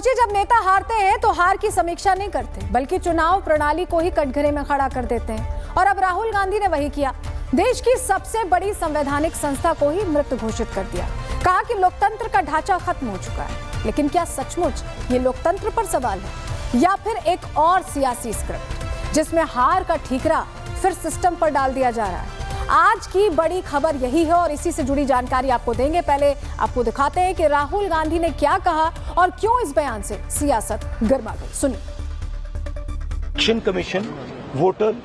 सोचिए, जब नेता हारते हैं तो हार की समीक्षा नहीं करते, बल्कि चुनाव प्रणाली को ही कटघरे में खड़ा कर देते हैं। और अब राहुल गांधी ने वही किया। देश की सबसे बड़ी संवैधानिक संस्था को ही मृत घोषित कर दिया। कहा कि लोकतंत्र का ढांचा खत्म हो चुका है। लेकिन क्या सचमुच ये लोकतंत्र पर सवाल है, या फिर एक और सियासी स्क्रिप्ट जिसमें हार का ठीकरा फिर सिस्टम पर डाल दिया जा रहा है? आज की बड़ी खबर यही है और इसी से जुड़ी जानकारी आपको देंगे। पहले आपको दिखाते हैं कि राहुल गांधी ने क्या कहा और क्यों इस बयान से सियासत गर्मा गई। सुनिए। इलेक्शन कमीशन वोटर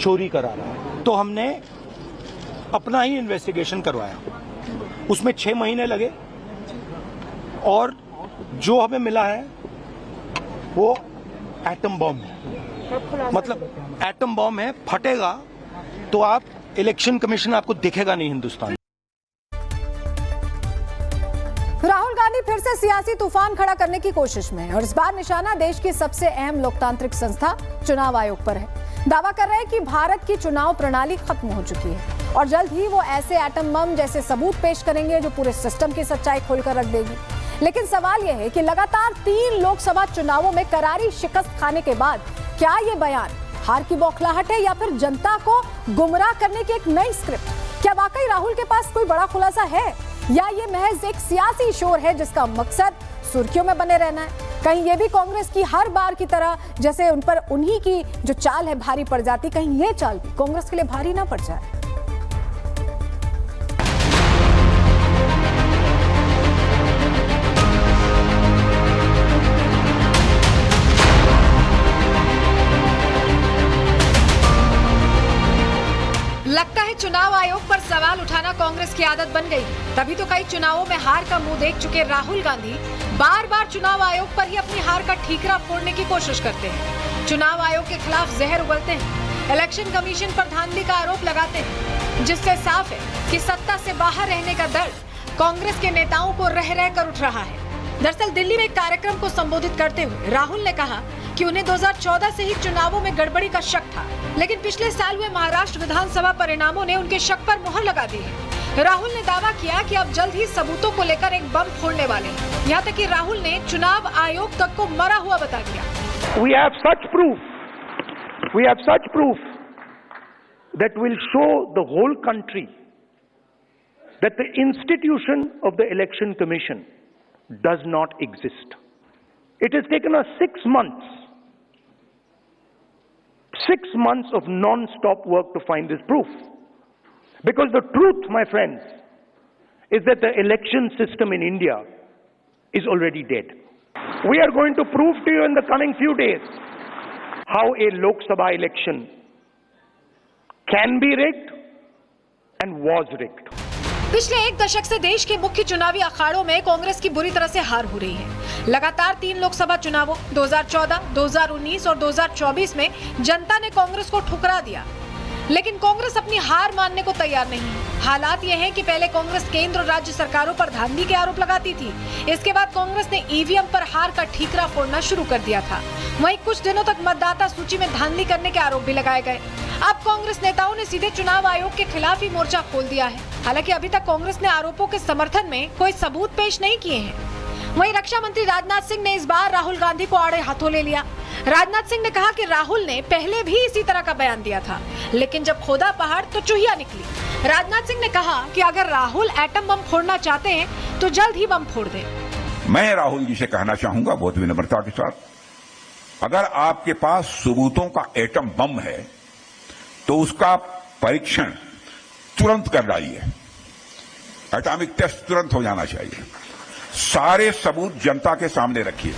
चोरी करा रहा है, तो हमने अपना ही इन्वेस्टिगेशन करवाया। उसमें 6 महीने लगे और जो हमें मिला है वो एटम बॉम्ब है। मतलब एटम बॉम्ब है, फटेगा तो आप इलेक्शन कमीशन आपको दिखेगा नहीं हिंदुस्तान। राहुल गांधी फिर से सियासी तूफान खड़ा करने की कोशिश में है और इस बार निशाना देश की सबसे अहम लोकतांत्रिक संस्था चुनाव आयोग पर है। दावा कर रहे हैं कि भारत की चुनाव प्रणाली खत्म हो चुकी है और जल्द ही वो ऐसे एटम बम जैसे सबूत पेश करेंगे जो पूरे सिस्टम की सच्चाई खोलकर रख देगी। लेकिन सवाल यह है कि लगातार 3 लोकसभा चुनावों में करारी शिकस्त खाने के बाद क्या ये बयान हार की बौखलाहट है या फिर जनता को गुमराह करने की एक नई स्क्रिप्ट? क्या वाकई राहुल के पास कोई बड़ा खुलासा है या ये महज एक सियासी शोर है जिसका मकसद सुर्खियों में बने रहना है? कहीं ये भी कांग्रेस की हर बार की तरह जैसे उन पर उन्हीं की जो चाल है भारी पड़ जाती, कहीं ये चाल भी कांग्रेस के लिए भारी ना पड़ जाए? लगता है चुनाव आयोग पर सवाल उठाना कांग्रेस की आदत बन गई। तभी तो कई चुनावों में हार का मुंह देख चुके राहुल गांधी बार बार चुनाव आयोग पर ही अपनी हार का ठीकरा फोड़ने की कोशिश करते हैं। चुनाव आयोग के खिलाफ जहर उगलते हैं, इलेक्शन कमीशन पर धांधली का आरोप लगाते हैं, जिससे साफ है कि सत्ता से बाहर रहने का दर्द कांग्रेस के नेताओं को रह रह कर उठ रहा है। दरअसल दिल्ली में एक कार्यक्रम को संबोधित करते हुए राहुल ने कहा कि उन्हें 2014 से ही चुनावों में गड़बड़ी का शक था, लेकिन पिछले साल हुए महाराष्ट्र विधानसभा परिणामों ने उनके शक पर मुहर लगा दी है। राहुल ने दावा किया कि अब जल्द ही सबूतों को लेकर एक बम फोड़ने वाले हैं। यहाँ तक कि राहुल ने चुनाव आयोग तक को मरा हुआ बता दिया। We have such proof that will show the whole country that the institution of the election commission does not exist. It has taken us 6 months of non-stop work to find this proof. Because the truth, my friends, is that the election system in India is already dead. We are going to prove to you in the coming few days how a Lok Sabha election can be rigged and was rigged. पिछले 1 दशक से देश के मुख्य चुनावी अखाड़ों में कांग्रेस की बुरी तरह से हार हो रही है। लगातार 3 लोकसभा चुनावों 2014, 2019 और 2024 में जनता ने कांग्रेस को ठुकरा दिया, लेकिन कांग्रेस अपनी हार मानने को तैयार नहीं है। हालात ये हैं कि पहले कांग्रेस केंद्र और राज्य सरकारों पर धांधली के आरोप लगाती थी। इसके बाद कांग्रेस ने ईवीएम पर हार का ठीकरा फोड़ना शुरू कर दिया था। वहीं कुछ दिनों तक मतदाता सूची में धांधली करने के आरोप भी लगाए गए। अब कांग्रेस नेताओं ने सीधे चुनाव आयोग के खिलाफ ही मोर्चा खोल दिया है। हालांकि अभी तक कांग्रेस ने आरोपों के समर्थन में कोई सबूत पेश नहीं किए हैं। वहीं रक्षा मंत्री राजनाथ सिंह ने इस बार राहुल गांधी को आड़े हाथों ले लिया। राजनाथ सिंह ने कहा कि राहुल ने पहले भी इसी तरह का बयान दिया था, लेकिन जब खोदा पहाड़ तो चूहिया निकली। राजनाथ सिंह ने कहा कि अगर राहुल एटम बम फोड़ना चाहते हैं तो जल्द ही बम फोड़ दें। मैं राहुल जी से कहना चाहूंगा बहुत विनम्रता के साथ, अगर आपके पास सबूतों का एटम बम है तो उसका परीक्षण तुरंत कर डालिए। एटॉमिक टेस्ट तुरंत हो जाना चाहिए। सारे सबूत जनता के सामने रखिए।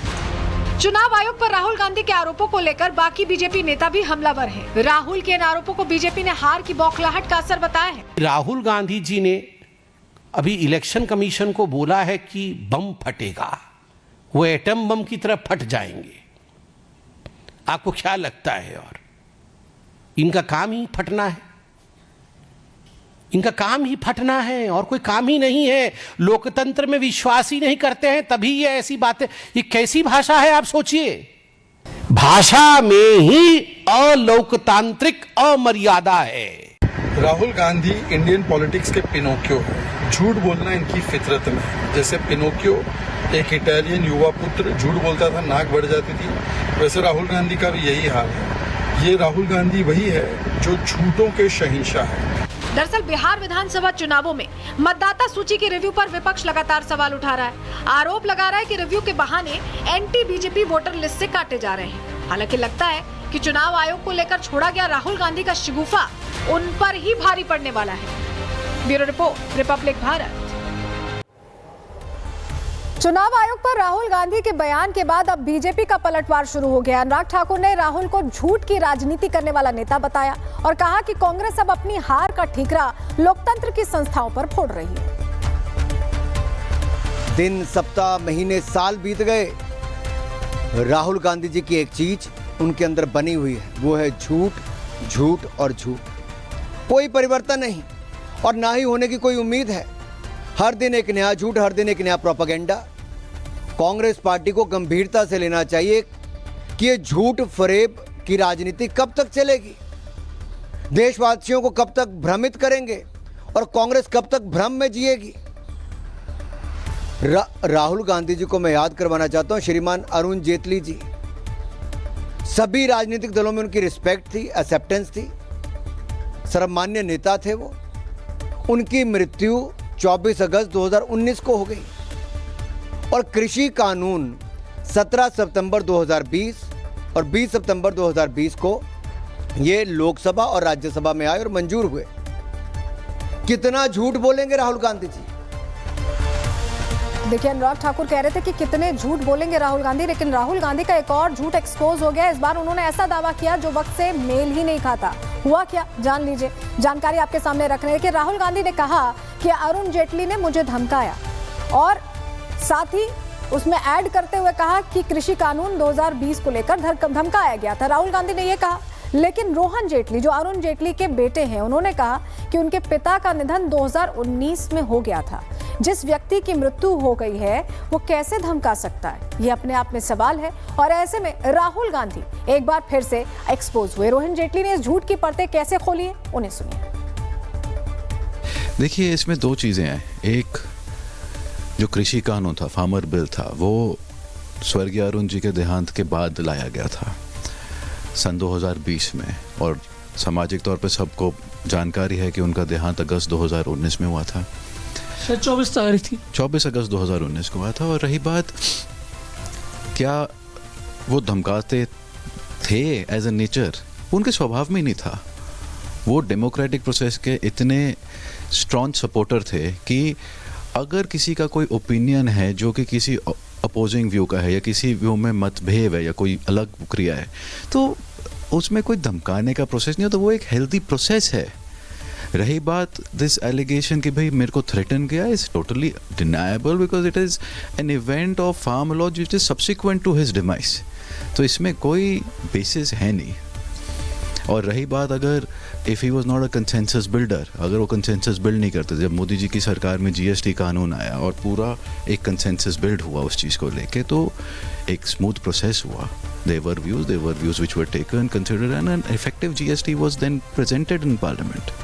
चुनाव आयोग पर राहुल गांधी के आरोपों को लेकर बाकी बीजेपी नेता भी हमलावर हैं। राहुल के इन आरोपों को बीजेपी ने हार की बौखलाहट का असर बताया है। राहुल गांधी जी ने अभी इलेक्शन कमीशन को बोला है कि बम फटेगा, वो एटम बम की तरह फट जाएंगे। आपको क्या लगता है? और इनका काम ही फटना है, इनका काम ही फटना है और कोई काम ही नहीं है। लोकतंत्र में विश्वास ही नहीं करते हैं, तभी ये ऐसी बातें। ये कैसी भाषा है आप सोचिए। भाषा में ही अलोकतांत्रिक अमर्यादा है। राहुल गांधी इंडियन पॉलिटिक्स के पिनोकियो है। झूठ बोलना इनकी फितरत में है। जैसे पिनोकियो एक इटालियन युवा पुत्र झूठ बोलता था, नाक बढ़ जाती थी, वैसे राहुल गांधी का भी यही हाल है। ये राहुल गांधी वही है जो झूठों के शहंशाह है। दरअसल बिहार विधानसभा चुनावों में मतदाता सूची की रिव्यू पर विपक्ष लगातार सवाल उठा रहा है। आरोप लगा रहा है कि रिव्यू के बहाने एंटी बीजेपी वोटर लिस्ट से काटे जा रहे हैं। हालांकि लगता है कि चुनाव आयोग को लेकर छोड़ा गया राहुल गांधी का शिगुफा उन पर ही भारी पड़ने वाला है। Bureau report, Republic Bharat. चुनाव आयोग पर राहुल गांधी के बयान के बाद अब बीजेपी का पलटवार शुरू हो गया। अनुराग ठाकुर ने राहुल को झूठ की राजनीति करने वाला नेता बताया और कहा कि कांग्रेस अब अपनी हार का ठीकरा लोकतंत्र की संस्थाओं पर फोड़ रही है। दिन, सप्ताह, महीने, साल बीत गए, राहुल गांधी जी की एक चीज उनके अंदर बनी हुई है, वो है झूठ, झूठ और झूठ। कोई परिवर्तन नहीं और ना ही होने की कोई उम्मीद है। हर दिन एक नया झूठ, हर दिन एक नया प्रोपेगेंडा। कांग्रेस पार्टी को गंभीरता से लेना चाहिए कि ये झूठ फरेब की राजनीति कब तक चलेगी, देशवासियों को कब तक भ्रमित करेंगे और कांग्रेस कब तक भ्रम में जिएगी। राहुल गांधी जी को मैं याद करवाना चाहता हूं, श्रीमान अरुण जेटली जी, सभी राजनीतिक दलों में उनकी रिस्पेक्ट थी, एक्सेप्टेंस थी, सर्वमान्य नेता थे वो। उनकी मृत्यु 24 अगस्त 2019 को हो गई और कृषि कानून 17 सितंबर 2020 और 20 सितंबर 2020 को ये लोकसभा और राज्यसभा में आए और मंजूर हुए। कितना झूठ बोलेंगे राहुल गांधी जी। देखिए, अनुराग ठाकुर कह रहे थे कि कितने झूठ बोलेंगे राहुल गांधी, लेकिन राहुल गांधी का एक और झूठ एक्सपोज हो गया। इस बार उन्होंने ऐसा दावा किया जो वक्त से मेल ही नहीं खाता। हुआ क्या, जान लीजिए। जानकारी आपके सामने रख रहे हैं कि राहुल गांधी ने कहा कि अरुण जेटली ने मुझे धमकाया और साथ ही उसमें ऐड करते हुए कहा कि कृषि कानून 2020 को लेकर धमकाया गया था। राहुल गांधी ने यह कहा, लेकिन रोहन जेटली जो अरुण जेटली के बेटे हैं, उन्होंने कहा कि उनके पिता का निधन 2019 में हो गया था। जिस व्यक्ति की मृत्यु हो गई है वो कैसे धमका सकता है, ये अपने आप में सवाल है। और ऐसे में राहुल गांधी एक बार फिर से एक्सपोज हुए। रोहन जेटली ने इस झूठ की परतें कैसे खोली है, उन्हें सुनिए। देखिए, इसमें दो चीजें हैं। एक, जो कृषि कानून था, फार्मर बिल था, वो स्वर्गीय अरुण जी के देहांत के बाद लाया गया था सन 2020 में, और सामाजिक तौर पे सबको जानकारी है कि उनका देहांत अगस्त 2019 में हुआ था। 24 तारीख थी, 24 अगस्त 2019 को हुआ था। और रही बात, क्या वो धमकाते थे एज ए नेचर, उनके स्वभाव में ही नहीं था। वो डेमोक्रेटिक प्रोसेस के इतने स्ट्रॉन्ग सपोर्टर थे कि अगर किसी का कोई ओपिनियन है जो कि किसी अपोजिंग व्यू का है या किसी व्यू में मतभेद है या कोई अलग क्रिया है, तो उसमें कोई धमकाने का प्रोसेस नहीं होता। वो एक हेल्दी प्रोसेस है। रही बात दिस एलिगेशन कि भाई मेरे को थ्रेटन किया, is totally deniable because it is an event of farm law which is subsequent to his demise. तो इसमें कोई बेसिस है नहीं। और रही बात, अगर if he was not a consensus builder, अगर वो कंसेंसस बिल्ड नहीं करते, जब मोदी जी की सरकार में जीएसटी कानून आया और पूरा एक कंसेंसस बिल्ड हुआ उस चीज़ को लेके, तो एक स्मूथ प्रोसेस हुआ। There were views which were taken, considered, and an effective GST was then presented in Parliament.